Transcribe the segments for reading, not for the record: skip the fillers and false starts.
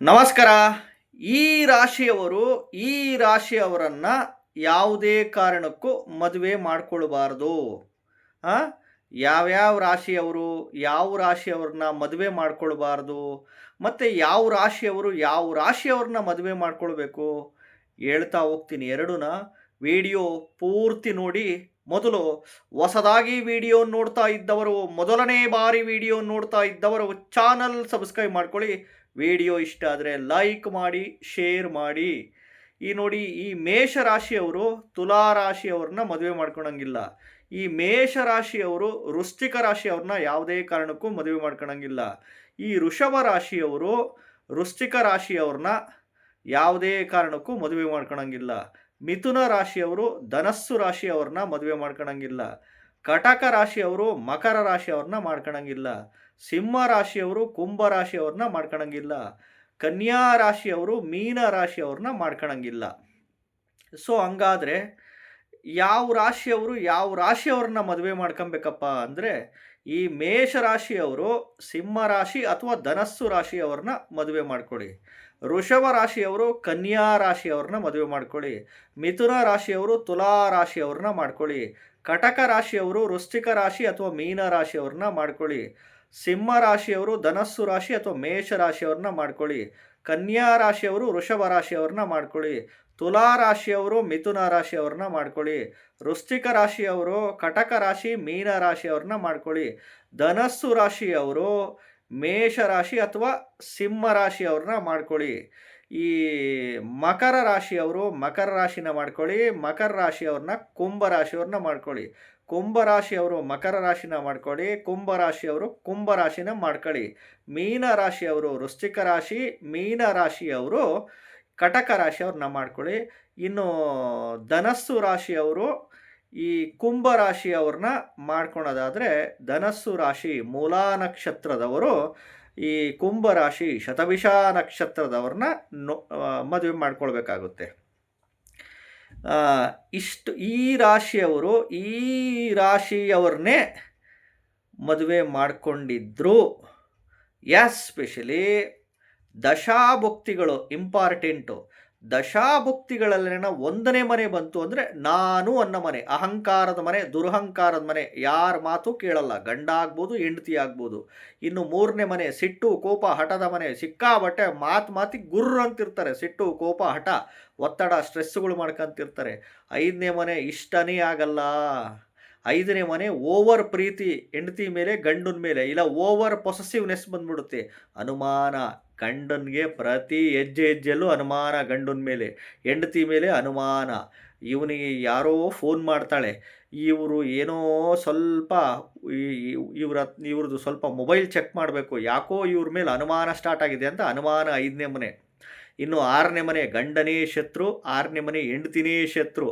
ನಮಸ್ಕಾರ. ಈ ರಾಶಿಯವರು ಈ ರಾಶಿಯವರನ್ನು ಯಾವುದೇ ಕಾರಣಕ್ಕೂ ಮದುವೆ ಮಾಡಿಕೊಳ್ಬಾರ್ದು. ಆ ಯಾವ್ಯಾವ ರಾಶಿಯವರು ಯಾವ ರಾಶಿಯವ್ರನ್ನ ಮದುವೆ ಮಾಡ್ಕೊಳ್ಬಾರ್ದು, ಮತ್ತು ಯಾವ ರಾಶಿಯವ್ರನ್ನ ಮದುವೆ ಮಾಡ್ಕೊಳ್ಬೇಕು ಹೇಳ್ತಾ ಹೋಗ್ತೀನಿ. ಎರಡೂನ ವಿಡಿಯೋ ಪೂರ್ತಿ ನೋಡಿ. ಮೊದಲು ಹೊಸದಾಗಿ ವಿಡಿಯೋ ನೋಡ್ತಾ ಇದ್ದವರು, ಮೊದಲನೇ ಬಾರಿ ವಿಡಿಯೋ ನೋಡ್ತಾ ಇದ್ದವರು ಚಾನಲ್ ಸಬ್ಸ್ಕ್ರೈಬ್ ಮಾಡ್ಕೊಳ್ಳಿ. ವಿಡಿಯೋ ಇಷ್ಟ ಆದರೆ ಲೈಕ್ ಮಾಡಿ, ಶೇರ್ ಮಾಡಿ. ಈ ನೋಡಿ, ಈ ಮೇಷ ರಾಶಿಯವರು ತುಲಾ ರಾಶಿಯವ್ರನ್ನ ಮದುವೆ ಮಾಡ್ಕೊಳಂಗಿಲ್ಲ. ಈ ಮೇಷ ರಾಶಿಯವರು ವೃಶ್ಚಿಕ ರಾಶಿಯವ್ರನ್ನ ಯಾವುದೇ ಕಾರಣಕ್ಕೂ ಮದುವೆ ಮಾಡ್ಕೊಳಂಗಿಲ್ಲ. ಈ ವೃಷಭ ರಾಶಿಯವರು ವೃಶ್ಚಿಕ ರಾಶಿಯವ್ರನ್ನ ಯಾವುದೇ ಕಾರಣಕ್ಕೂ ಮದುವೆ ಮಾಡ್ಕೊಳಂಗಿಲ್ಲ. ಮಿಥುನ ರಾಶಿಯವರು ಧನಸ್ಸು ರಾಶಿಯವ್ರನ್ನ ಮದುವೆ ಮಾಡ್ಕೊಳಂಗಿಲ್ಲ. ಕಟಕ ರಾಶಿಯವರು ಮಕರ ರಾಶಿಯವ್ರನ್ನ ಮಾಡ್ಕೊಳಂಗಿಲ್ಲ. ಸಿಂಹ ರಾಶಿಯವರು ಕುಂಭ ರಾಶಿಯವ್ರನ್ನ ಮಾಡ್ಕೊಳಂಗಿಲ್ಲ. ಕನ್ಯಾ ರಾಶಿಯವರು ಮೀನ ರಾಶಿಯವ್ರನ್ನ ಮಾಡ್ಕೊಳಂಗಿಲ್ಲ. ಸೊ ಹಂಗಾದರೆ ಯಾವ ರಾಶಿಯವ್ರನ್ನ ಮದುವೆ ಮಾಡ್ಕೊಬೇಕಪ್ಪ ಅಂದರೆ, ಈ ಮೇಷ ರಾಶಿಯವರು ಸಿಂಹ ರಾಶಿ ಅಥವಾ ಧನಸ್ಸು ರಾಶಿಯವ್ರನ್ನ ಮದುವೆ ಮಾಡ್ಕೊಳ್ಳಿ. ವೃಷಭ ರಾಶಿಯವರು ಕನ್ಯಾ ರಾಶಿಯವ್ರನ್ನ ಮದುವೆ ಮಾಡ್ಕೊಳ್ಳಿ. ಮಿಥುನ ರಾಶಿಯವರು ತುಲಾ ರಾಶಿಯವ್ರನ್ನ ಮಾಡ್ಕೊಳ್ಳಿ. ಕಟಕ ರಾಶಿಯವರು ವೃಶ್ಚಿಕ ರಾಶಿ ಅಥವಾ ಮೀನ ರಾಶಿಯವ್ರನ್ನ ಮಾಡ್ಕೊಳ್ಳಿ. ಸಿಂಹ ರಾಶಿಯವರು ಧನಸ್ಸು ರಾಶಿ ಅಥವಾ ಮೇಷ ರಾಶಿಯವ್ರನ್ನ ಮಾಡ್ಕೊಳ್ಳಿ. ಕನ್ಯಾ ರಾಶಿಯವರು ವೃಷಭ ರಾಶಿಯವ್ರನ್ನ ಮಾಡ್ಕೊಳ್ಳಿ. ತುಲಾ ರಾಶಿಯವರು ಮಿಥುನ ರಾಶಿಯವ್ರನ್ನ ಮಾಡ್ಕೊಳ್ಳಿ. ವೃಶ್ಚಿಕ ರಾಶಿಯವರು ಕಟಕ ರಾಶಿ ಮೀನ ರಾಶಿಯವ್ರನ್ನ ಮಾಡ್ಕೊಳ್ಳಿ. ಧನಸ್ಸು ರಾಶಿಯವರು ಮೇಷ ರಾಶಿ ಅಥವಾ ಸಿಂಹ ರಾಶಿಯವ್ರನ್ನ ಮಾಡ್ಕೊಳ್ಳಿ. ಈ ಮಕರ ರಾಶಿಯವರು ಮಕರ ರಾಶಿನ ಮಾಡ್ಕೊಳ್ಳಿ. ಮಕರ ರಾಶಿಯವ್ರನ್ನ ಕುಂಭ ರಾಶಿಯವ್ರನ್ನ ಮಾಡ್ಕೊಳ್ಳಿ. ಕುಂಭ ರಾಶಿಯವರು ಮಕರ ರಾಶಿನ ಮಾಡ್ಕೊಳ್ಳಿ. ಕುಂಭ ರಾಶಿಯವರು ಕುಂಭ ರಾಶಿನ ಮಾಡ್ಕೊಳ್ಳಿ. ಮೀನ ರಾಶಿಯವರು ವೃಶ್ಚಿಕ ರಾಶಿ, ಮೀನ ರಾಶಿಯವರು ಕಟಕ ರಾಶಿಯವ್ರನ್ನ ಮಾಡ್ಕೊಳ್ಳಿ. ಇನ್ನು ಧನಸ್ಸು ರಾಶಿಯವರು ಈ ಕುಂಭ ರಾಶಿಯವ್ರನ್ನ ಮಾಡ್ಕೊಳೋದಾದರೆ, ಧನಸ್ಸು ರಾಶಿ ಮೂಲಾ ನಕ್ಷತ್ರದವರು ಈ ಕುಂಭ ರಾಶಿ ಶತಭಿಷ ನಕ್ಷತ್ರದವ್ರನ್ನ ಮದುವೆ ಮಾಡ್ಕೊಳ್ಬೇಕಾಗುತ್ತೆ. ಈ ರಾಶಿಯವ್ರನ್ನೇ ಮದುವೆ ಮಾಡಿಕೊಂಡಿದ್ರು. Especially ದಶಾಭುಕ್ತಿಗಳು important. ದಶಾಭುಕ್ತಿಗಳಲ್ಲಿನ 1ನೇ ಮನೆ ಬಂತು ಅಂದರೆ ನಾನು ಅನ್ನೋ ಮನೆ, ಅಹಂಕಾರದ ಮನೆ, ದುರಹಂಕಾರದ ಮನೆ, ಯಾರ ಮಾತು ಕೇಳಲ್ಲ. ಗಂಡ ಆಗ್ಬೋದು, ಹೆಂಡತಿ ಆಗ್ಬೋದು. ಇನ್ನು 3ನೇ ಮನೆ ಸಿಟ್ಟು, ಕೋಪ, ಹಠದ ಮನೆ. ಸಿಕ್ಕಾಬಟ್ಟೆ ಮಾತಿಗೆ ಗುರ್ರು ಅಂತಿರ್ತಾರೆ. ಸಿಟ್ಟು, ಕೋಪ, ಹಠ, ಒತ್ತಡ, ಸ್ಟ್ರೆಸ್ಸುಗಳು ಮಾಡ್ಕೊಂತಿರ್ತಾರೆ. 5ನೇ ಮನೆ ಇಷ್ಟನೇ ಆಗಲ್ಲ. 5ನೇ ಮನೆ ಓವರ್ ಪ್ರೀತಿ ಹೆಂಡತಿ ಮೇಲೆ, ಗಂಡನ ಮೇಲೆ, ಇಲ್ಲ ಓವರ್ ಪೊಸೆಸಿವ್ನೆಸ್ ಬಂದ್ಬಿಡುತ್ತೆ. ಅನುಮಾನ, ಗಂಡನಿಗೆ ಪ್ರತಿ ಹೆಜ್ಜೆಯಲ್ಲೂ ಅನುಮಾನ. ಗಂಡನ ಮೇಲೆ, ಹೆಂಡತಿ ಮೇಲೆ ಅನುಮಾನ. ಇವನಿಗೆ ಯಾರೋ ಫೋನ್ ಮಾಡ್ತಾಳೆ, ಇವರು ಏನೋ ಸ್ವಲ್ಪ ಇವ್ರದ್ದು ಸ್ವಲ್ಪ ಮೊಬೈಲ್ ಚೆಕ್ ಮಾಡಬೇಕು, ಯಾಕೋ ಇವ್ರ ಮೇಲೆ ಅನುಮಾನ ಸ್ಟಾರ್ಟ್ ಆಗಿದೆ ಅಂತ ಅನುಮಾನ. 5ನೇ ಮನೆ. ಇನ್ನು 6ನೇ ಮನೆ ಗಂಡನೇ ಶತ್ರು, 6ನೇ ಮನೆ ಹೆಂಡತಿನೇ ಶತ್ರು.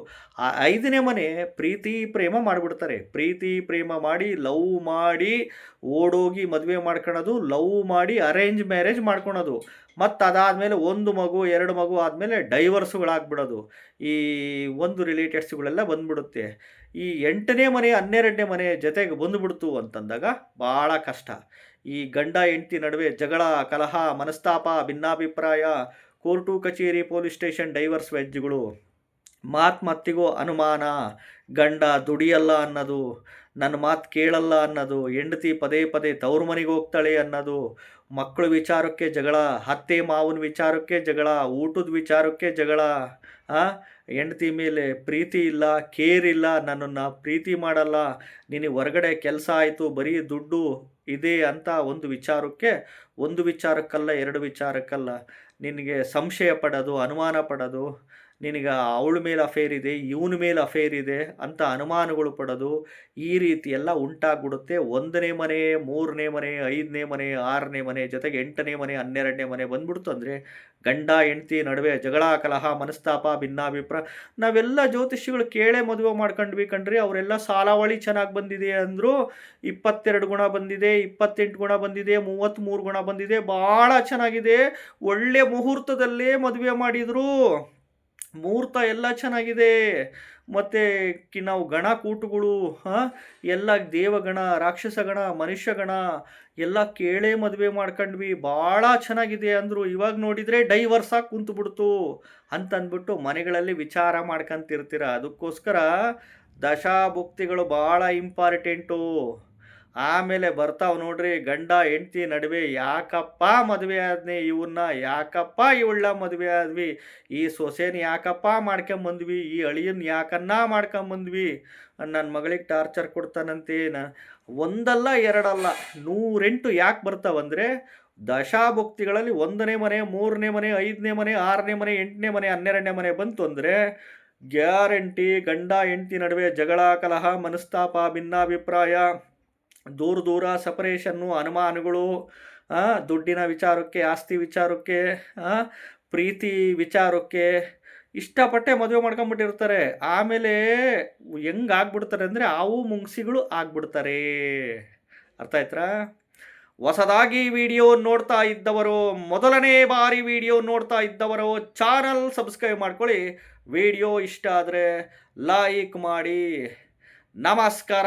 5ನೇ ಮನೆ ಪ್ರೀತಿ ಪ್ರೇಮ ಮಾಡಿಬಿಡ್ತಾರೆ. ಪ್ರೀತಿ ಪ್ರೇಮ ಮಾಡಿ, ಲವ್ ಮಾಡಿ ಓಡೋಗಿ ಮದುವೆ ಮಾಡ್ಕೊಳೋದು, ಲವ್ ಮಾಡಿ ಅರೇಂಜ್ ಮ್ಯಾರೇಜ್ ಮಾಡ್ಕೊಳೋದು. ಮತ್ತು ಅದಾದಮೇಲೆ 1 ಮಗು 2 ಮಗು ಆದಮೇಲೆ ಡೈವರ್ಸುಗಳಾಗ್ಬಿಡೋದು. ಈ ಒಂದು ರಿಲೇಟೆಡ್ಸ್ಗಳೆಲ್ಲ ಬಂದ್ಬಿಡುತ್ತೆ. ಈ 8ನೇ ಮನೆ 12ನೇ ಮನೆ ಜೊತೆಗೆ ಬಂದುಬಿಡ್ತು ಅಂತಂದಾಗ ಭಾಳ ಕಷ್ಟ. ಈ ಗಂಡ ಹೆಂಡತಿ ನಡುವೆ ಜಗಳ, ಕಲಹ, ಮನಸ್ತಾಪ, ಭಿನ್ನಾಭಿಪ್ರಾಯ, ಕೋರ್ಟು ಕಚೇರಿ, ಪೊಲೀಸ್ ಸ್ಟೇಷನ್, ಡೈವರ್ಸ್ ವೆಜ್ಗಳು. ಮಾತಿಗೂ ಅನುಮಾನ. ಗಂಡ ದುಡಿಯಲ್ಲ ಅನ್ನೋದು, ನನ್ನ ಮಾತು ಕೇಳಲ್ಲ ಅನ್ನೋದು, ಹೆಂಡತಿ ಪದೇ ಪದೇ ತವ್ರ ಮನೆಗೆ ಹೋಗ್ತಾಳೆ ಅನ್ನೋದು, ಮಕ್ಕಳ ವಿಚಾರಕ್ಕೆ ಜಗಳ, ಅತ್ತೆ ಮಾವನ ವಿಚಾರಕ್ಕೆ ಜಗಳ, ಊಟದ ವಿಚಾರಕ್ಕೆ ಜಗಳ. ಹೆಂಡತಿ ಮೇಲೆ ಪ್ರೀತಿ ಇಲ್ಲ, ಕೇರ್ ಇಲ್ಲ, ನನ್ನನ್ನು ಪ್ರೀತಿ ಮಾಡಲ್ಲ, ನಿನಗೆ ಹೊರಗಡೆ ಕೆಲಸ ಆಯಿತು, ಬರೀ ದುಡ್ಡು ಇದೆ ಅಂತ ಒಂದು ವಿಚಾರಕ್ಕಲ್ಲ 2 ವಿಚಾರಕ್ಕಲ್ಲ ನಿನಗೆ ಸಂಶಯ ಪಡೋದು, ಅನುಮಾನ ಪಡೋದು. ನಿನಗೆ ಅವಳ ಮೇಲೆ ಅಫೇರ್ ಇದೆ, ಇವನ ಮೇಲೆ ಅಫೇರ್ ಇದೆ ಅಂತ ಅನುಮಾನಗಳು ಪಡೋದು. ಈ ರೀತಿ ಎಲ್ಲ ಉಂಟಾಗ್ಬಿಡುತ್ತೆ. 1ನೇ ಮನೆ 3ನೇ ಮನೆ 5ನೇ ಮನೆ 6ನೇ ಮನೆ ಜೊತೆಗೆ 8ನೇ ಮನೆ 12ನೇ ಮನೆ ಬಂದ್ಬಿಡ್ತು ಅಂದರೆ ಗಂಡ ಹೆಂಡತಿ ನಡುವೆ ಜಗಳ, ಕಲಹ, ಮನಸ್ತಾಪ, ಭಿನ್ನಾಭಿಪ್ರಾಯ. ನಾವೆಲ್ಲ ಜ್ಯೋತಿಷಿಗಳು ಕೇಳೇ ಮದುವೆ ಮಾಡ್ಕೊಂಡ್ವಿ ಕಣ್ರಿ. ಅವರೆಲ್ಲ ಸಾಲಾವಳಿ ಚೆನ್ನಾಗಿ ಬಂದಿದೆ ಅಂದರು. 22 ಗುಣ ಬಂದಿದೆ, 28 ಗುಣ ಬಂದಿದೆ, 33 ಗುಣ ಬಂದಿದೆ, ಭಾಳ ಚೆನ್ನಾಗಿದೆ, ಒಳ್ಳೆ ಮುಹೂರ್ತದಲ್ಲೇ ಮದುವೆ ಮಾಡಿದರು. ಮುಹೂರ್ತ ಎಲ್ಲ ಚೆನ್ನಾಗಿದೆ. ಮತ್ತು ನಾವು ಗಣ ಕೂಟುಗಳು ಎಲ್ಲ ದೇವಗಣ, ರಾಕ್ಷಸಗಣ, ಮನುಷ್ಯಗಣ ಎಲ್ಲ ಕೇಳೇ ಮದುವೆ ಮಾಡ್ಕೊಂಡ್ವಿ, ಭಾಳ ಚೆನ್ನಾಗಿದೆ ಅಂದರು. ಇವಾಗ ನೋಡಿದರೆ ಡೈವರ್ಸ್ ಆಗಿ ಕುಂತುಬಿಡ್ತು ಅಂತಂದ್ಬಿಟ್ಟು ಮನೆಗಳಲ್ಲಿ ವಿಚಾರ ಮಾಡ್ಕೊಂತಿರ್ತೀರ. ಅದಕ್ಕೋಸ್ಕರ ದಶಾಭುಕ್ತಿಗಳು ಭಾಳ ಇಂಪಾರ್ಟೆಂಟು. ಆಮೇಲೆ ಬರ್ತಾವೆ ನೋಡ್ರಿ, ಗಂಡ ಹೆಂಡ್ತಿ ನಡುವೆ ಯಾಕಪ್ಪ ಮದುವೆ ಆದ್ನಿ ಇವನ್ನ, ಯಾಕಪ್ಪ ಇವಳ ಮದುವೆ ಆದ್ವಿ, ಈ ಸೊಸೆನ ಯಾಕಪ್ಪ ಮಾಡ್ಕೊಂಬಂದ್ವಿ, ಈ ಅಳಿಯನ್ ಯಾಕನ್ನ ಮಾಡ್ಕೊಂಬಂದ್ವಿ, ನನ್ನ ಮಗಳಿಗೆ ಟಾರ್ಚರ್ ಕೊಡ್ತಾನಂತೆ. ಒಂದಲ್ಲ ಎರಡಲ್ಲ 108 ಯಾಕೆ ಬರ್ತಾವಂದರೆ ದಶಾಭುಕ್ತಿಗಳಲ್ಲಿ 1ನೇ ಮನೆ, 3ನೇ ಮನೆ, 5ನೇ ಮನೆ, 6ನೇ ಮನೆ, 8ನೇ ಮನೆ, 12ನೇ ಮನೆ ಬಂತು ಅಂದರೆ ಗ್ಯಾರಂಟಿ ಗಂಡ ಹೆಂಡ್ತಿ ನಡುವೆ ಜಗಳ, ಕಲಹ, ಮನಸ್ತಾಪ, ಭಿನ್ನಾಭಿಪ್ರಾಯ, ದೂರ ದೂರ ಸಪರೇಷನ್ನು, ಅನುಮಾನಗಳು, ದುಡ್ಡಿನ ವಿಚಾರಕ್ಕೆ, ಆಸ್ತಿ ವಿಚಾರಕ್ಕೆ, ಪ್ರೀತಿ ವಿಚಾರಕ್ಕೆ ಇಷ್ಟಪಟ್ಟೆ ಮದುವೆ ಮಾಡ್ಕೊಂಬಿಟ್ಟಿರ್ತಾರೆ. ಆಮೇಲೆ ಹೆಂಗಾಗ್ಬಿಡ್ತಾರೆ ಅಂದರೆ ಆವು ಮುಂಗ್ಸಿಗಳು ಆಗ್ಬಿಡ್ತಾರೆ. ಅರ್ಥ ಆಯ್ತಾ? ಹೊಸದಾಗಿ ವಿಡಿಯೋ ನೋಡ್ತಾ ಇದ್ದವರು, ಮೊದಲನೇ ಬಾರಿ ವಿಡಿಯೋ ನೋಡ್ತಾ ಇದ್ದವರು ಚಾನಲ್ ಸಬ್ಸ್ಕ್ರೈಬ್ ಮಾಡ್ಕೊಳ್ಳಿ. ವಿಡಿಯೋ ಇಷ್ಟ ಆದರೆ ಲೈಕ್ ಮಾಡಿ. ನಮಸ್ಕಾರ.